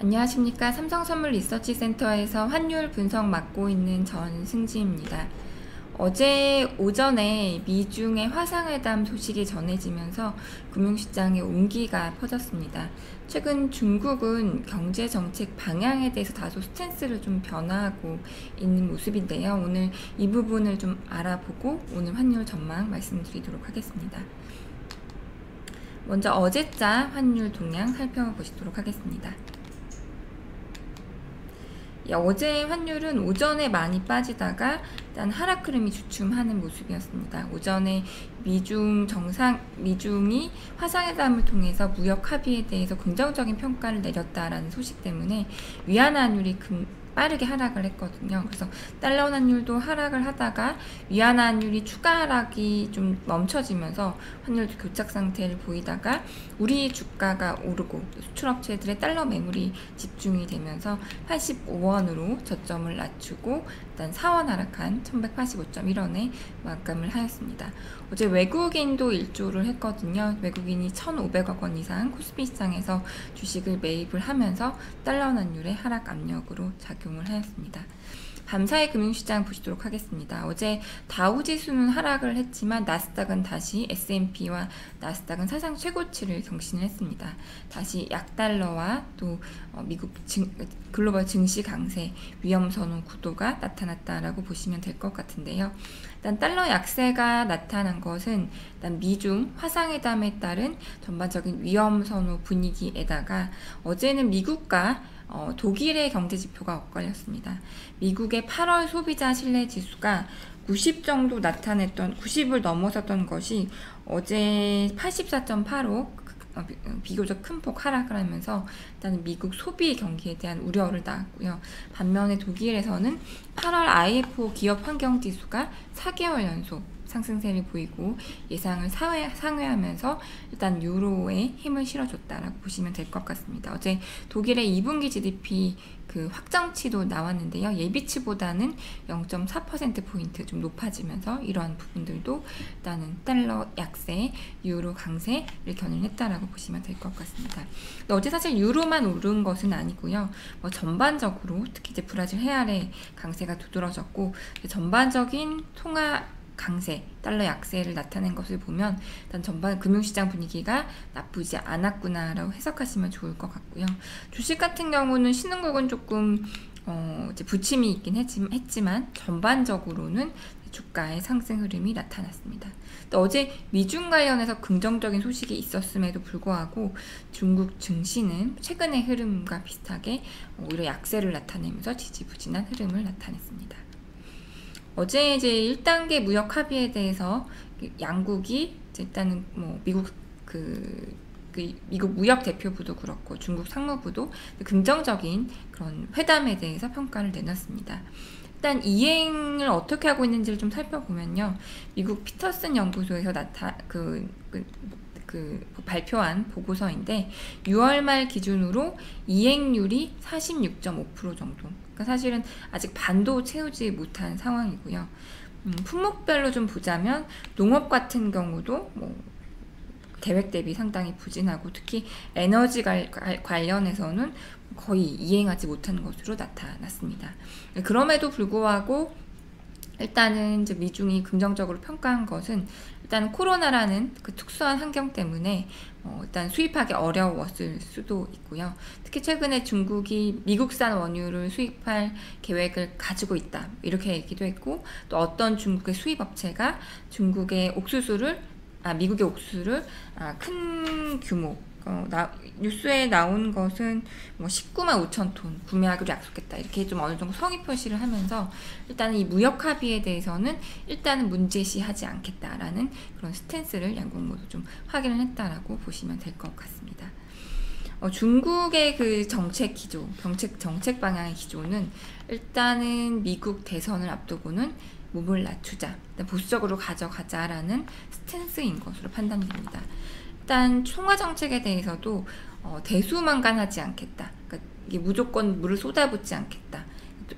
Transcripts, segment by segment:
안녕하십니까. 삼성선물 리서치센터에서 환율 분석 맡고 있는 전승지입니다. 어제 오전에 미중의 화상회담 소식이 전해지면서 금융시장에 온기가 퍼졌습니다. 최근 중국은 경제정책 방향에 대해서 다소 스탠스를 좀 변화하고 있는 모습인데요. 오늘 이 부분을 좀 알아보고 오늘 환율 전망 말씀드리도록 하겠습니다. 먼저 어제자 환율 동향 살펴보시도록 하겠습니다. 어제 환율은 오전에 많이 빠지다가 일단 하락 흐름이 주춤하는 모습이었습니다. 오전에 미중이 화상회담을 통해서 무역 합의에 대해서 긍정적인 평가를 내렸다라는 소식 때문에 위안 환율이 빠르게 하락을 했거든요. 그래서 달러 환율도 하락을 하다가 위안 환율이 추가 하락이 좀 멈춰지면서 환율도 교착 상태를 보이다가 우리 주가가 오르고 수출업체들의 달러 매물이 집중이 되면서 85원으로 저점을 낮추고 일단 4원 하락한 1185.1원에 마감을 하였습니다. 어제 외국인도 일조를 했거든요. 외국인이 1,500억 원 이상 코스피 시장에서 주식을 매입을 하면서 달러 환율의 하락 압력으로 작용을 하였습니다. 밤사이 금융시장 보시도록 하겠습니다. 어제 다우지수는 하락을 했지만 나스닥은 다시 S&P와 나스닥은 사상 최고치를 경신을 했습니다. 다시 약달러와 또 미국 글로벌 증시 강세 위험 선호 구도가 나타났다라고 보시면 될 것 같은데요. 일단 달러 약세가 나타난 것은 일단 미중 화상회담에 따른 전반적인 위험 선호 분위기에다가 어제는 미국과 독일의 경제지표가 엇갈렸습니다. 미국의 8월 소비자 신뢰지수가 90 정도 90을 넘어섰던 것이 어제 84.85 비교적 큰 폭 하락을 하면서 일단 미국 소비 경기에 대한 우려를 낳았고요. 반면에 독일에서는 8월 IFO 기업 환경 지수가 4개월 연속 상승세를 보이고 예상을 상회하면서 일단 유로에 힘을 실어줬다라고 보시면 될 것 같습니다. 어제 독일의 2분기 GDP 확정치도 나왔는데요. 예비치보다는 0.4%포인트 좀 높아지면서 이러한 부분들도 일단은 달러 약세, 유로 강세를 견인했다라고 보시면 될 것 같습니다. 어제 사실 유로만 오른 것은 아니고요. 전반적으로 특히 이제 브라질 헤알의 강세가 두드러졌고 전반적인 통화 강세, 달러 약세를 나타낸 것을 보면 일단 전반 금융시장 분위기가 나쁘지 않았구나라고 해석하시면 좋을 것 같고요. 주식 같은 경우는 신흥국은 조금 이제 부침이 있긴 했지만 전반적으로는 주가의 상승 흐름이 나타났습니다. 또 어제 미중 관련해서 긍정적인 소식이 있었음에도 불구하고 중국 증시는 최근의 흐름과 비슷하게 오히려 약세를 나타내면서 지지부진한 흐름을 나타냈습니다. 어제 이제 1단계 무역 합의에 대해서 양국이 일단은 미국 미국 무역 대표부도 그렇고 중국 상무부도 긍정적인 그런 회담에 대해서 평가를 내놨습니다. 일단 이행을 어떻게 하고 있는지를 좀 살펴보면요. 미국 피터슨 연구소에서 발표한 보고서인데 6월 말 기준으로 이행률이 46.5% 정도. 그러니까 사실은 아직 반도 채우지 못한 상황이고요. 품목별로 좀 보자면 농업 같은 경우도 계획 대비 상당히 부진하고 특히 에너지 관련해서는 거의 이행하지 못한 것으로 나타났습니다. 그럼에도 불구하고 일단은 이제 미중이 긍정적으로 평가한 것은 일단 코로나라는 특수한 환경 때문에 일단 수입하기 어려웠을 수도 있고요. 특히 최근에 중국이 미국산 원유를 수입할 계획을 가지고 있다 이렇게 얘기도 했고 또 어떤 중국의 수입 업체가 미국의 옥수수를 큰 규모 뉴스에 나온 것은 19만 5천 톤 구매하기로 약속했다 이렇게 좀 어느 정도 성의 표시를 하면서 일단은 이 무역 합의에 대해서는 일단은 문제시하지 않겠다라는 그런 스탠스를 양국 모두 좀 확인을 했다라고 보시면 될 것 같습니다. 중국의 정책 방향의 기조는 일단은 미국 대선을 앞두고는 몸을 낮추자, 보수적으로 가져가자라는 스탠스인 것으로 판단됩니다. 일단 통화 정책에 대해서도 대수만간하지 않겠다. 그러니까 이게 무조건 물을 쏟아붓지 않겠다.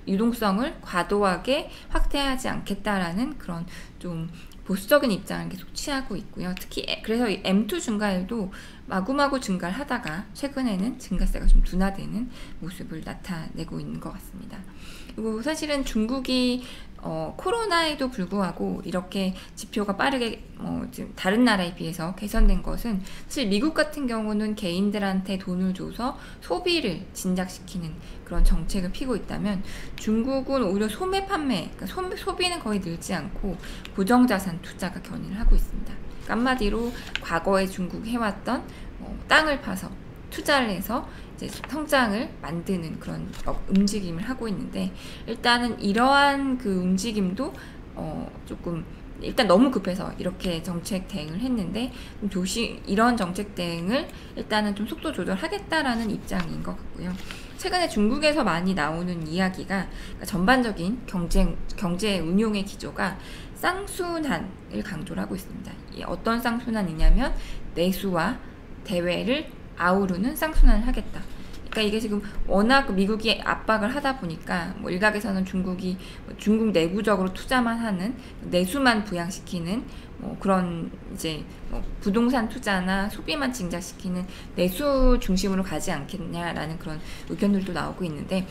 유동성을 과도하게 확대하지 않겠다라는 그런 좀 보수적인 입장을 계속 취하고 있고요. 특히 그래서 M2 증가율도 마구마구 증가를 하다가 최근에는 증가세가 좀 둔화되는 모습을 나타내고 있는 것 같습니다. 그리고 사실은 중국이 코로나에도 불구하고 이렇게 지표가 빠르게 지금 다른 나라에 비해서 개선된 것은 사실 미국 같은 경우는 개인들한테 돈을 줘서 소비를 진작시키는 그런 정책을 피고 있다면 중국은 오히려 소매 판매, 그러니까 소비는 거의 늘지 않고 고정자산 투자가 견인을 하고 있습니다. 그러니까 한마디로 과거에 중국이 해왔던 땅을 파서 투자를 해서 이제 성장을 만드는 그런 움직임을 하고 있는데, 일단은 이러한 그 움직임도 조금 일단 너무 급해서 이렇게 정책 대응을 했는데, 이런 정책 대응을 일단은 좀 속도 조절하겠다라는 입장인 것 같고요. 최근에 중국에서 많이 나오는 이야기가, 그러니까 전반적인 경제 운용의 기조가 쌍순환을 강조를 하고 있습니다. 어떤 쌍순환이냐면 내수와 대외를 아우르는 쌍순환을 하겠다. 그러니까 이게 지금 워낙 미국이 압박을 하다 보니까 일각에서는 중국 내부적으로 투자만 하는, 내수만 부양시키는 그런 이제 부동산 투자나 소비만 증가시키는 내수 중심으로 가지 않겠냐라는 그런 의견들도 나오고 있는데,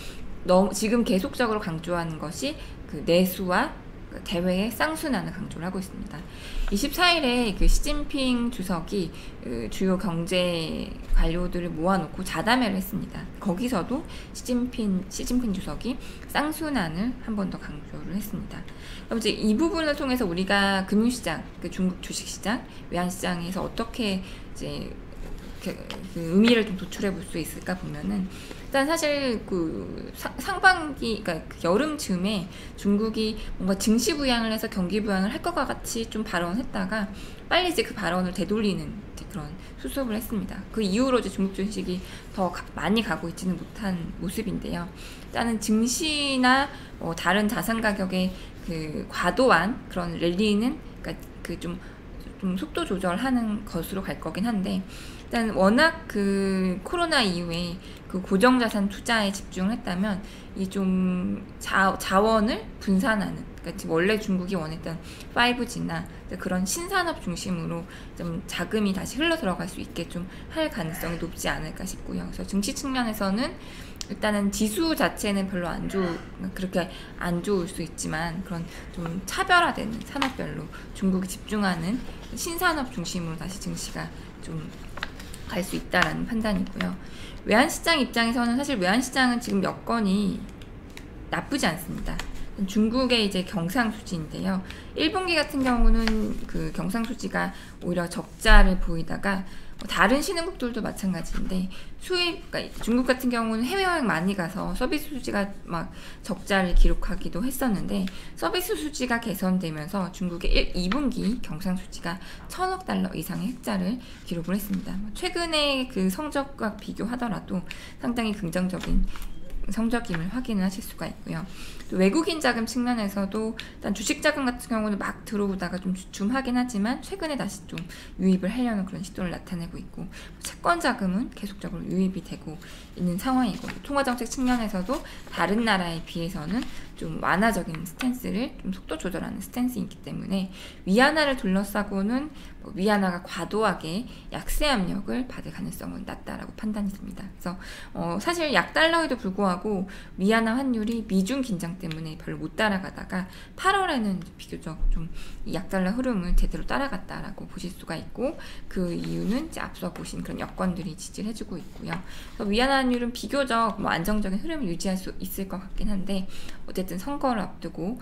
지금 계속적으로 강조하는 것이 그 내수와 대외의 쌍순환을 강조를 하고 있습니다. 24일에 그 시진핑 주석이 주요 경제 관료들을 모아놓고 자담회를 했습니다. 거기서도 시진핑 주석이 쌍순환을 한 번 더 강조를 했습니다. 그럼 이제 이 부분을 통해서 우리가 금융시장, 그 중국 주식시장, 외환시장에서 어떻게 이제 그 의미를 좀 도출해 볼 수 있을까 보면은, 일단 사실 그 상반기, 그러니까 그 여름쯤에 중국이 뭔가 증시 부양을 해서 경기 부양을 할 것과 같이 좀 발언했다가 빨리 이제 그 발언을 되돌리는 그런 수습을 했습니다. 그 이후로 이제 중국 주식이 더 많이 가고 있지는 못한 모습인데요. 일단은 증시나 다른 자산 가격의 그 과도한 그런 랠리는, 그러니까 그 좀 속도 조절하는 것으로 갈 거긴 한데, 일단 워낙 그 코로나 이후에 그 고정자산 투자에 집중을 했다면 이 좀 자원을 분산하는, 그러니까 지금 원래 중국이 원했던 5G나 그런 신산업 중심으로 좀 자금이 다시 흘러 들어갈 수 있게 좀 할 가능성이 높지 않을까 싶고요. 그래서 증시 측면에서는 일단은 지수 자체는 별로 그렇게 안 좋을 수 있지만, 그런 좀 차별화되는 산업별로 중국이 집중하는 신산업 중심으로 다시 증시가 좀 갈 수 있다라는 판단이고요. 외환시장 입장에서는 사실 외환시장은 지금 여건이 나쁘지 않습니다. 중국의 이제 경상수지인데요. 1분기 같은 경우는 그 경상수지가 오히려 적자를 보이다가, 다른 신흥국들도 마찬가지인데 그러니까 중국 같은 경우는 해외여행 많이 가서 서비스 수지가 막 적자를 기록하기도 했었는데, 서비스 수지가 개선되면서 중국의 2분기 경상수지가 1,000억 달러 이상의 흑자를 기록을 했습니다. 최근에 그 성적과 비교하더라도 상당히 긍정적인 성적임을 확인을 하실 수가 있고요. 또 외국인 자금 측면에서도 일단 주식 자금 같은 경우는 막 들어오다가 좀 주춤하긴 하지만 최근에 다시 좀 유입을 하려는 그런 시도를 나타내고 있고, 채권 자금은 계속적으로 유입이 되고 있는 상황이고, 통화정책 측면에서도 다른 나라에 비해서는 좀 완화적인 스탠스를 좀 속도 조절하는 스탠스이기 때문에 위안화를 둘러싸고는 위안화가 과도하게 약세 압력을 받을 가능성은 낮다라고 판단했습니다. 그래서 사실 약달러에도 불구하고 위안화 환율이 미중 긴장 때문에 별로 못 따라가다가 8월에는 비교적 좀 약달러 흐름을 제대로 따라갔다라고 보실 수가 있고, 그 이유는 이제 앞서 보신 그런 여건들이 지지를 해주고 있고요. 위안화 환율은 비교적 안정적인 흐름을 유지할 수 있을 것 같긴 한데, 어쨌든 선거를 앞두고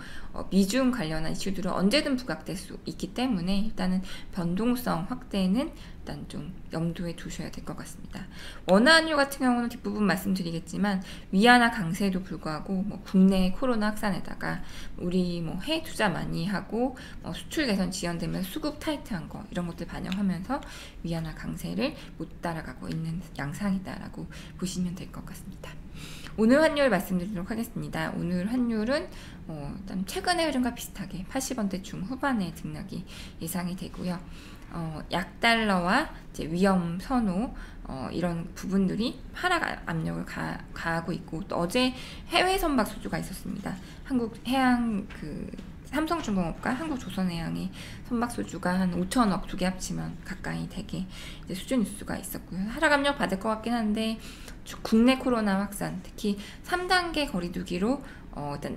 미중 관련한 이슈들은 언제든 부각될 수 있기 때문에 일단은 변동성 확대는 일단 좀 염두에 두셔야 될 것 같습니다. 원화환율 같은 경우는 뒷부분 말씀드리겠지만, 위안화 강세에도 불구하고 국내 코로나 확산에다가 우리 해외 투자 많이 하고 수출 개선 지연되면서 수급 타이트한 거, 이런 것들 반영하면서 위안화 강세를 못 따라가고 있는 양상이다라고 보시면 될 것 같습니다. 오늘 환율 말씀드리도록 하겠습니다. 오늘 환율은 일단 최근의 흐름과 비슷하게 80원대 중후반의 등락이 예상이 되고요. 약달러와 이제 위험 선호, 이런 부분들이 하락 압력을 가하고 있고, 또 어제 해외 선박 수주가 있었습니다. 한국 해양 삼성중공업과 한국조선해양의 선박소주가 한 5천억 두 개 합치면 가까이 되게 이제 수준일 수가 있었고요. 하락 압력 받을 것 같긴 한데 국내 코로나 확산, 특히 3단계 거리두기로 일단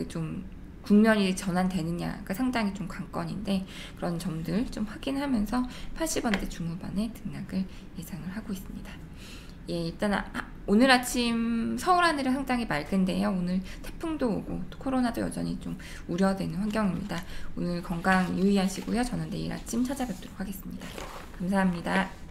좀 국면이 전환되느냐가 상당히 좀 관건인데, 그런 점들 좀 확인하면서 80원대 중후반의 등락을 예상을 하고 있습니다. 예, 일단 오늘 아침 서울 하늘은 상당히 맑은데요. 오늘 태풍도 오고 또 코로나도 여전히 좀 우려되는 환경입니다. 오늘 건강 유의하시고요. 저는 내일 아침 찾아뵙도록 하겠습니다. 감사합니다.